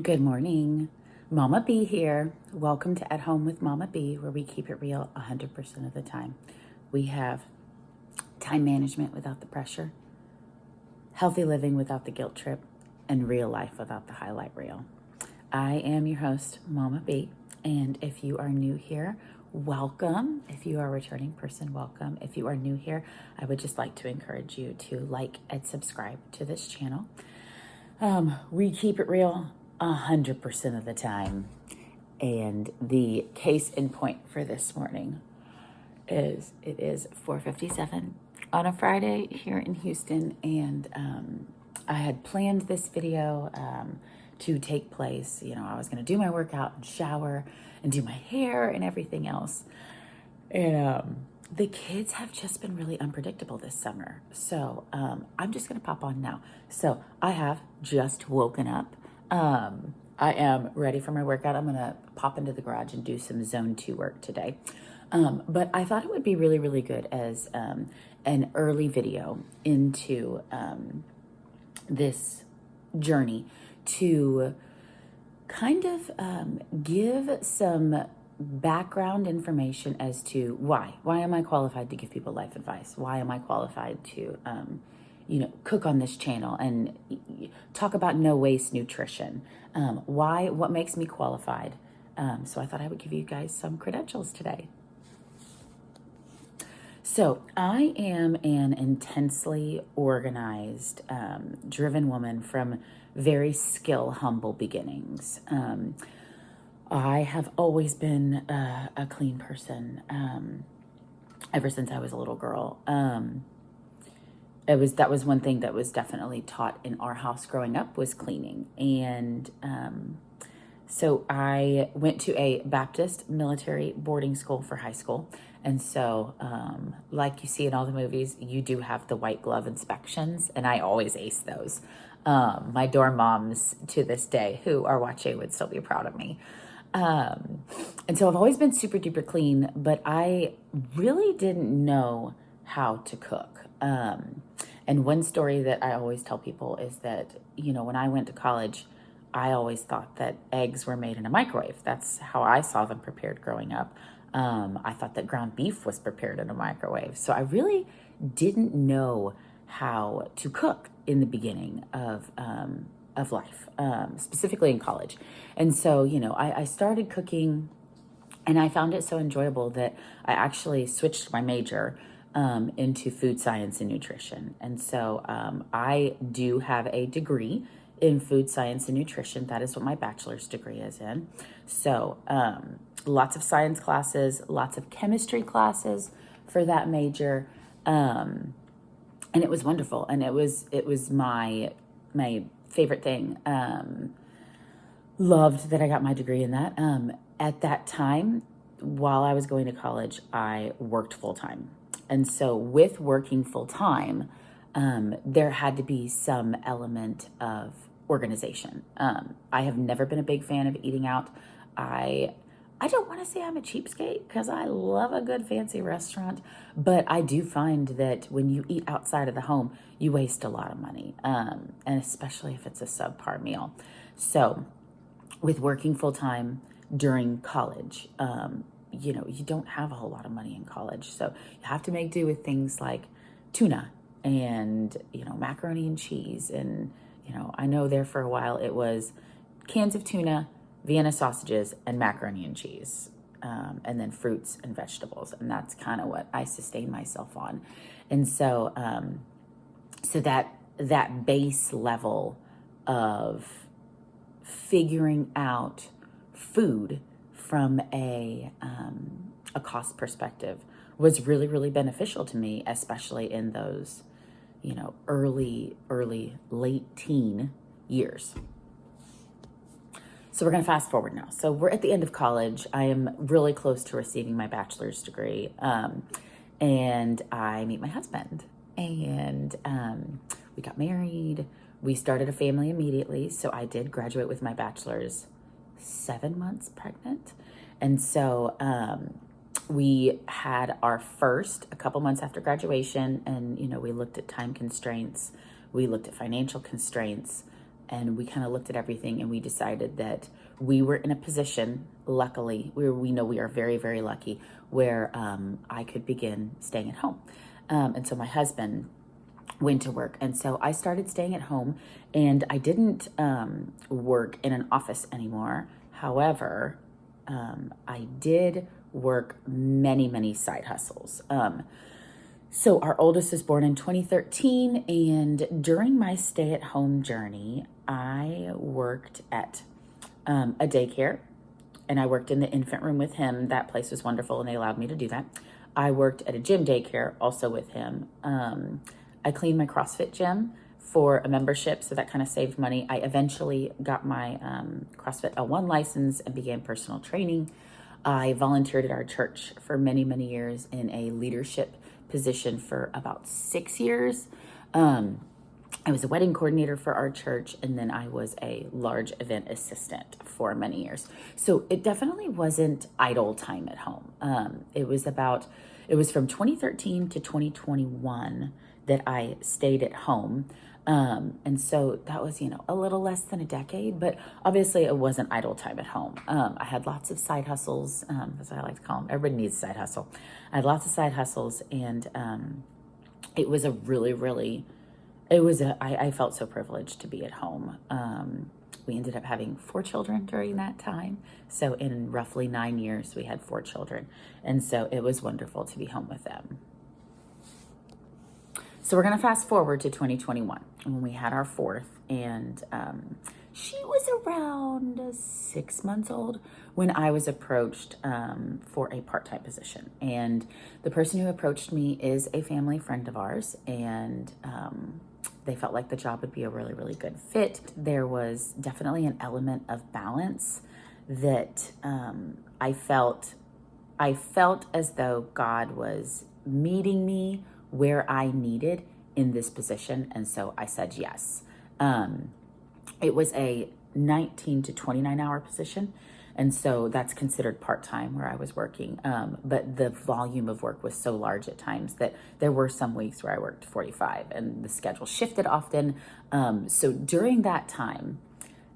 Good morning. Mama B here. Welcome to At Home with Mama B, where we keep it real 100% of the time. We have time management without the pressure, healthy living without the guilt trip, and real life without the highlight reel. I am your host, Mama B, and if you are new here, welcome. If you are a returning person, welcome. If you are new here, I would just like to encourage you to like and subscribe to this channel. We keep it real 100% of the time. And the case in point for this morning is it is 4:57 on a Friday here in Houston. And I had planned this video to take place. I was going to do my workout and shower and do my hair and everything else. And the kids have just been really unpredictable this summer. So I'm just going to pop on now. So I have just woken up. I am ready for my workout. I'm going to pop into the garage and do some zone 2 work today. But I thought it would be really, really good as an early video into this journey to kind of give some background information as to why am I qualified to give people life advice? Why am I qualified to cook on this channel and talk about no waste nutrition? What makes me qualified? So I thought I would give you guys some credentials today. So I am an intensely organized, driven woman from very humble beginnings. I have always been a clean person ever since I was a little girl. That was one thing that was definitely taught in our house growing up, was cleaning. And so I went to a Baptist military boarding school for high school. And so like you see in all the movies, you do have the white glove inspections, and I always ace those. My dorm moms to this day who are watching would still be proud of me. And so I've always been super duper clean, but I really didn't know how to cook. And one story that I always tell people is that, when I went to college, I always thought that eggs were made in a microwave. That's how I saw them prepared growing up. I thought that ground beef was prepared in a microwave. So I really didn't know how to cook in the beginning of life, specifically in college. And so, I started cooking, and I found it so enjoyable that I actually switched my major into food science and nutrition. And so I do have a degree in food science and nutrition. That is what my bachelor's degree is in. So lots of science classes, lots of chemistry classes for that major. And it was wonderful. And it was my favorite thing. Loved that I got my degree in that. At that time, while I was going to college, I worked full time. And so with working full time, there had to be some element of organization. I have never been a big fan of eating out. I don't want to say I'm a cheapskate, because I love a good fancy restaurant, but I do find that when you eat outside of the home, you waste a lot of money, and especially if it's a subpar meal. So with working full time during college, you don't have a whole lot of money in college. So you have to make do with things like tuna and, macaroni and cheese. And, I know there for a while it was cans of tuna, Vienna sausages, and macaroni and cheese, and then fruits and vegetables. And that's kind of what I sustain myself on. And so, so that base level of figuring out food from a cost perspective was really, really beneficial to me, especially in those, early, late teen years. So we're going to fast forward now. So we're at the end of college. I am really close to receiving my bachelor's degree. And I meet my husband, and we got married. We started a family immediately. So I did graduate with my bachelor's 7 months pregnant. And so we had our first a couple months after graduation, and we looked at time constraints, we looked at financial constraints, And we kind of looked at everything and we decided that we were in a position, luckily, we know we are very, very lucky, where I could begin staying at home. And so my husband went to work. And so I started staying at home, and I didn't work in an office anymore. However, I did work many, many side hustles. So our oldest was born in 2013, and during my stay-at-home journey, I worked at a daycare, and I worked in the infant room with him. That place was wonderful, and they allowed me to do that. I worked at a gym daycare also with him. I cleaned my CrossFit gym for a membership, so that kind of saved money. I eventually got my CrossFit L1 license and began personal training. I volunteered at our church for many, many years in a leadership position for about 6 years. I was a wedding coordinator for our church, and then I was a large event assistant for many years. So it definitely wasn't idle time at home. It was from 2013 to 2021 that I stayed at home. And so that was, a little less than a decade, but obviously it wasn't idle time at home. I had lots of side hustles. That's what I like to call them. Everybody needs a side hustle. I had lots of side hustles, and it was a really, really, I felt so privileged to be at home. We ended up having 4 children during that time. So in roughly 9 years, we had 4 children. And so it was wonderful to be home with them. So we're going to fast forward to 2021 when we had our 4th, and she was around 6 months old when I was approached for a part-time position. And the person who approached me is a family friend of ours, and they felt like the job would be a really, really good fit. There was definitely an element of balance that I felt as though God was meeting me where I needed in this position. And so I said yes. It was a 19 to 29 hour position. And so that's considered part-time where I was working. But the volume of work was so large at times that there were some weeks where I worked 45, and the schedule shifted often. So during that time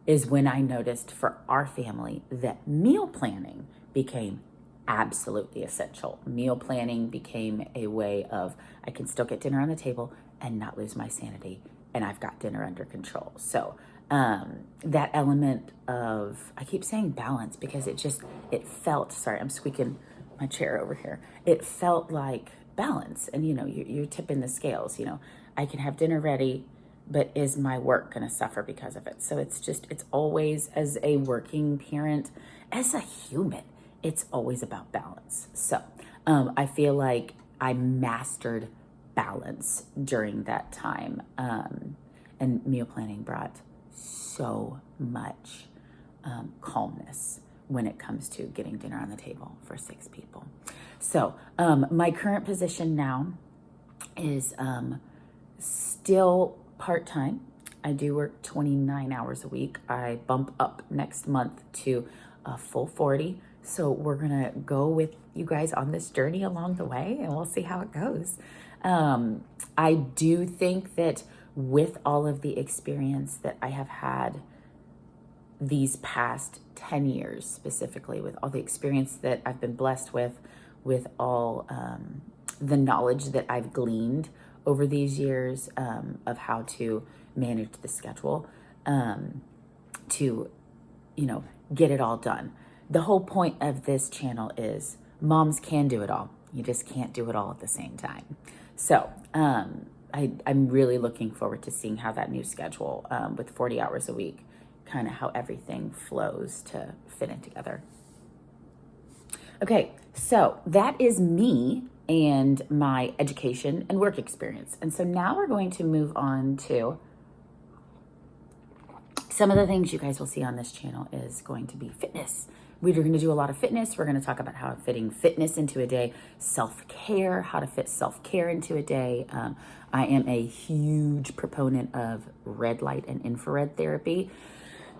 is when I noticed for our family that meal planning became absolutely essential. Meal planning became a way of, I can still get dinner on the table and not lose my sanity, and I've got dinner under control. So that element of, I keep saying balance because it felt, sorry, I'm squeaking my chair over here. It felt like balance, and you're tipping the scales. I can have dinner ready, but is my work going to suffer because of it? So it's always, as a working parent, as a human, it's always about balance. So I feel like I mastered balance during that time. And meal planning brought so much calmness when it comes to getting dinner on the table for 6 people. So my current position now is still part-time. I do work 29 hours a week. I bump up next month to a full 40. So we're going to go with you guys on this journey along the way, and we'll see how it goes. I do think that with all of the experience that I have had these past 10 years, specifically with all the experience that I've been blessed with all the knowledge that I've gleaned over these years of how to manage the schedule, to, get it all done. The whole point of this channel is moms can do it all. You just can't do it all at the same time. So I'm really looking forward to seeing how that new schedule with 40 hours a week, kind of how everything flows to fit in together. Okay, so that is me and my education and work experience. And so now we're going to move on to some of the things you guys will see on this channel is going to be fitness. We're going to do a lot of fitness. We're going to talk about how fitting fitness into a day, self-care, how to fit self-care into a day. I am a huge proponent of red light and infrared therapy.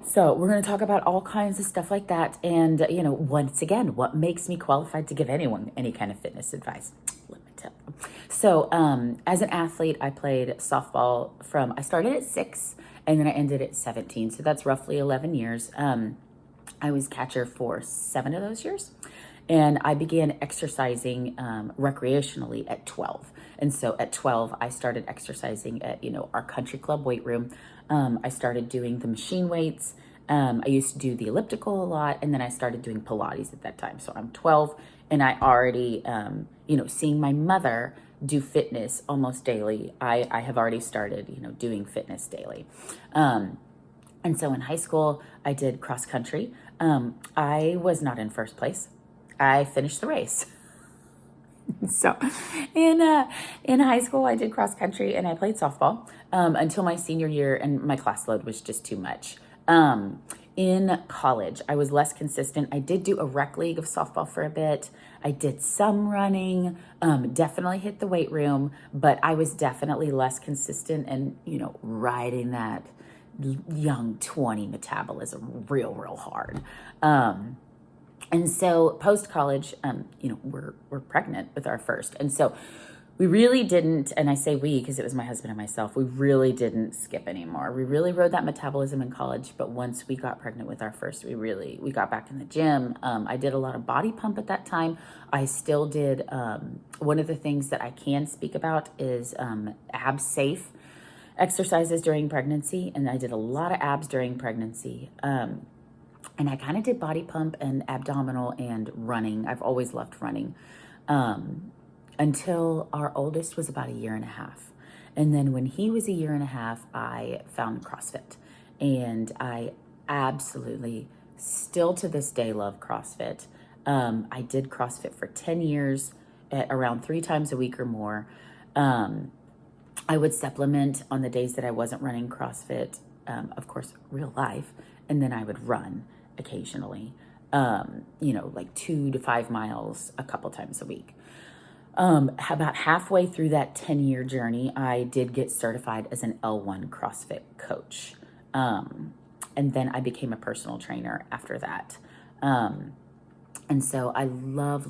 So we're going to talk about all kinds of stuff like that. And, once again, what makes me qualified to give anyone any kind of fitness advice? Let me tell So, as an athlete, I played softball I started at 6 and then I ended at 17. So that's roughly 11 years. I was catcher for 7 of those years. And I began exercising recreationally at 12. And so at 12, I started exercising at, our country club weight room. I started doing the machine weights. I used to do the elliptical a lot, and then I started doing Pilates at that time. So I'm 12, and I already, seeing my mother do fitness almost daily, I have already started, doing fitness daily. And so in high school, I did cross country. I was not in first place. I finished the race. So in high school, I did cross country and I played softball until my senior year, and my class load was just too much. In college, I was less consistent. I did do a rec league of softball for a bit. I did some running, definitely hit the weight room, but I was definitely less consistent and, riding that young 20 metabolism real hard. And so post college, we're pregnant with our first. And so we really didn't, and I say we because it was my husband and myself, we really didn't skip anymore. We really rode that metabolism in college, but once we got pregnant with our first, we got back in the gym. I did a lot of body pump at that time. I still did, one of the things that I can speak about is ab safe exercises during pregnancy, and I did a lot of abs during pregnancy. And I kind of did body pump and abdominal and running. I've always loved running until our oldest was about 1.5 years. And then when he was 1.5 years, I found CrossFit. And I absolutely, still to this day, love CrossFit. I did CrossFit for 10 years, at around 3 times a week or more. I would supplement on the days that I wasn't running CrossFit, of course, real life, and then I would run occasionally, like 2 to 5 miles a couple times a week. About halfway through that 10-year journey, I did get certified as an L1 CrossFit coach. And then I became a personal trainer after that. And so I loved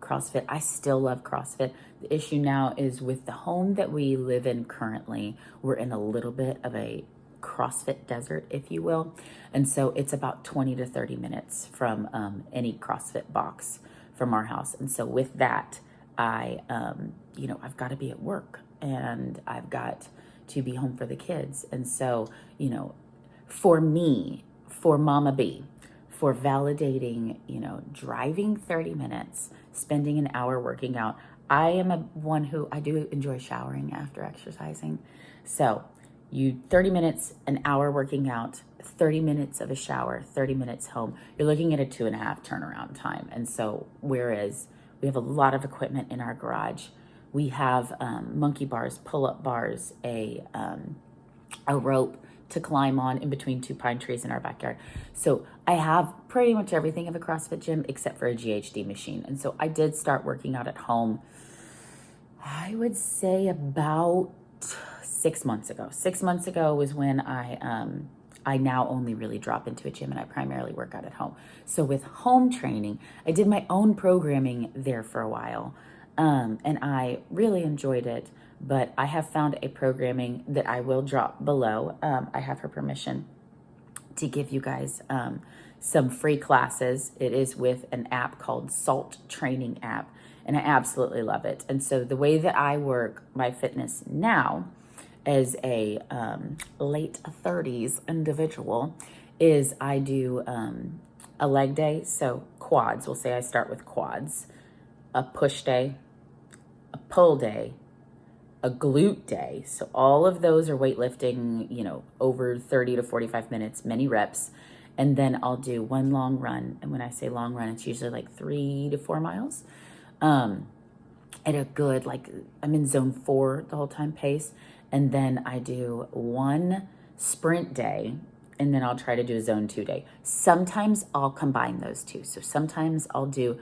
CrossFit. I still love CrossFit. The issue now is with the home that we live in currently, we're in a little bit of a CrossFit desert, if you will. And so it's about 20 to 30 minutes from any CrossFit box from our house. And so with that, I've got to be at work and I've got to be home for the kids. And so, for me, for Momma B, for validating, driving 30 minutes, spending an hour working out. I am one who I do enjoy showering after exercising. So 30 minutes, an hour working out, 30 minutes of a shower, 30 minutes home, you're looking at a 2.5 turnaround time. And so whereas we have a lot of equipment in our garage, we have monkey bars, pull-up bars, a rope to climb on in between 2 pine trees in our backyard. So I have pretty much everything of a CrossFit gym except for a GHD machine. And so I did start working out at home, I would say about 6 months ago. 6 months ago was when I now only really drop into a gym and I primarily work out at home. So with home training, I did my own programming there for a while. And I really enjoyed it, but I have found a programming that I will drop below. I have her permission to give you guys some free classes. It is with an app called Salt Training app, and I absolutely love it. And so the way that I work my fitness now as a late 30s individual is I do a leg day, so quads. We'll say I start with quads, a push day, a pull day, a glute day. So all of those are weightlifting, over 30 to 45 minutes, many reps. And then I'll do one long run. And when I say long run, it's usually like 3 to 4 miles. At a good, I'm in zone 4 the whole time pace. And then I do one sprint day, and then I'll try to do a zone 2 day. Sometimes I'll combine those two. So sometimes I'll do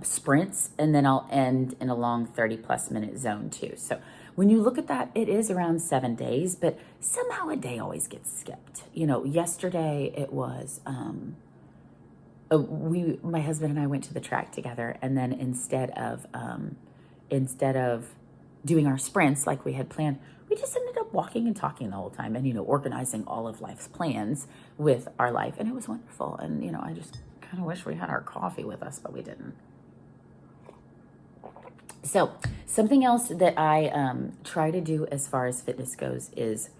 sprints, and then I'll end in a long 30+ minute zone 2. So when you look at that, it is around 7 days, but somehow a day always gets skipped. Yesterday it was my husband and I went to the track together, and then instead of doing our sprints like we had planned, we just ended up walking and talking the whole time, and organizing all of life's plans with our life, and it was wonderful. And I just kind of wish we had our coffee with us, but we didn't. So something else that I try to do as far as fitness goes is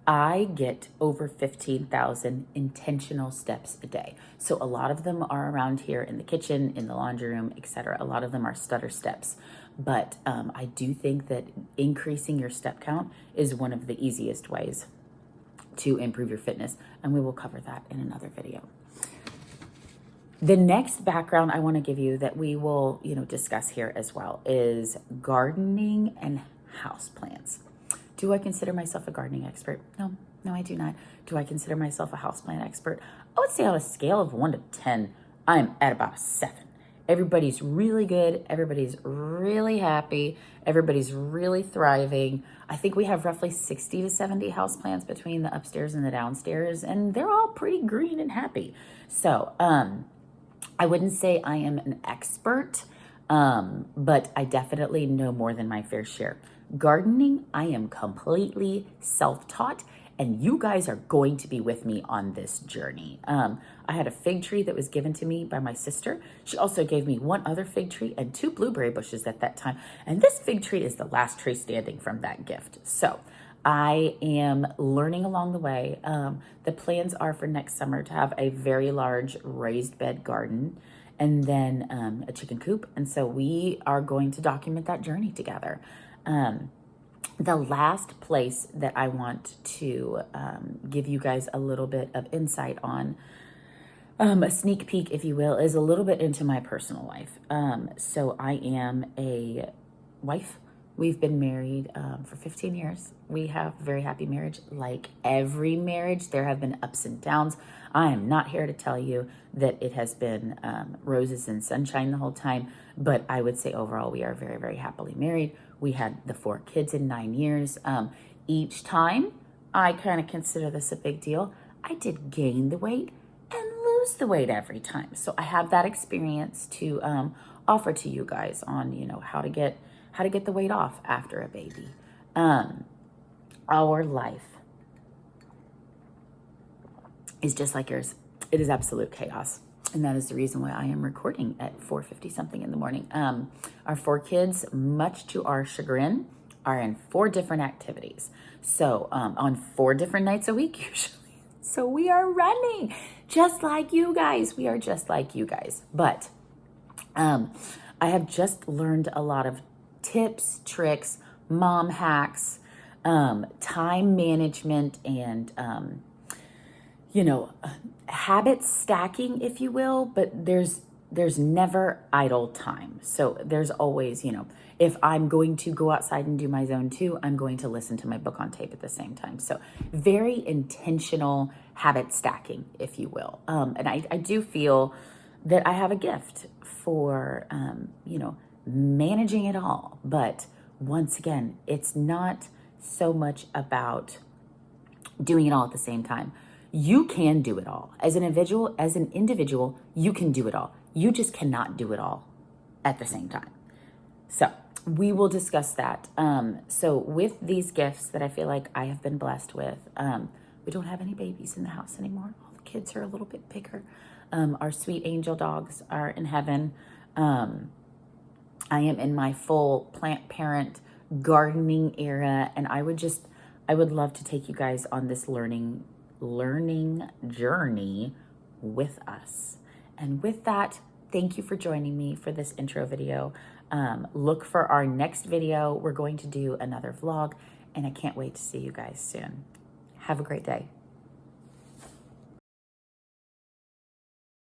I get over 15,000 intentional steps a day. So a lot of them are around here in the kitchen, in the laundry room, etc. A lot of them are stutter steps. But I do think that increasing your step count is one of the easiest ways to improve your fitness. And we will cover that in another video. The next background I want to give you that we will, discuss here as well is gardening and houseplants. Do I consider myself a gardening expert? No, I do not. Do I consider myself a houseplant expert? I would say on a scale of 1 to 10, I'm at about a 7. Everybody's really good. Everybody's really happy. Everybody's really thriving. I think we have roughly 60 to 70 houseplants between the upstairs and the downstairs, and they're all pretty green and happy. So I wouldn't say I am an expert, but I definitely know more than my fair share. Gardening, I am completely self-taught, and you guys are going to be with me on this journey. I had a fig tree that was given to me by my sister. She also gave me one other fig tree and 2 blueberry bushes at that time. And this fig tree is the last tree standing from that gift. So I am learning along the way. The plans are for next summer to have a very large raised bed garden and then a chicken coop. And so we are going to document that journey together. The last place that I want to give you guys a little bit of insight on, a sneak peek, if you will, is a little bit into my personal life. So I am a wife. We've been married for 15 years. We have a very happy marriage. Like every marriage, there have been ups and downs. I am not here to tell you that it has been roses and sunshine the whole time, but I would say overall we are very, very happily married. We had the 4 kids in 9 years. Each time, I kind of consider this a big deal. I did gain the weight and lose the weight every time. So I have that experience to offer to you guys on, how to get the weight off after a baby. Our life is just like yours. It is absolute chaos. And that is the reason why I am recording at 4:50 something in the morning. Our 4 kids, much to our chagrin, are in 4 different activities. So on 4 different nights a week usually. So we are running just like you guys. We are just like you guys. But I have just learned a lot of tips, tricks, mom hacks, time management, and habit stacking, if you will, but there's never idle time. So there's always, if I'm going to go outside and do my zone 2, I'm going to listen to my book on tape at the same time. So very intentional habit stacking, if you will. And I do feel that I have a gift for, managing it all. But once again, it's not so much about doing it all at the same time. You can do it all. As an individual, you can do it all. You just cannot do it all at the same time. So we will discuss that. So with these gifts that I feel like I have been blessed with, we don't have any babies in the house anymore. All the kids are a little bit bigger. Our sweet angel dogs are in heaven. I am in my full plant parent gardening era, and I would love to take you guys on this learning journey with us. And with that, thank you for joining me for this intro video. Look for our next video. We're going to do another vlog, and I can't wait to see you guys soon. Have a great day.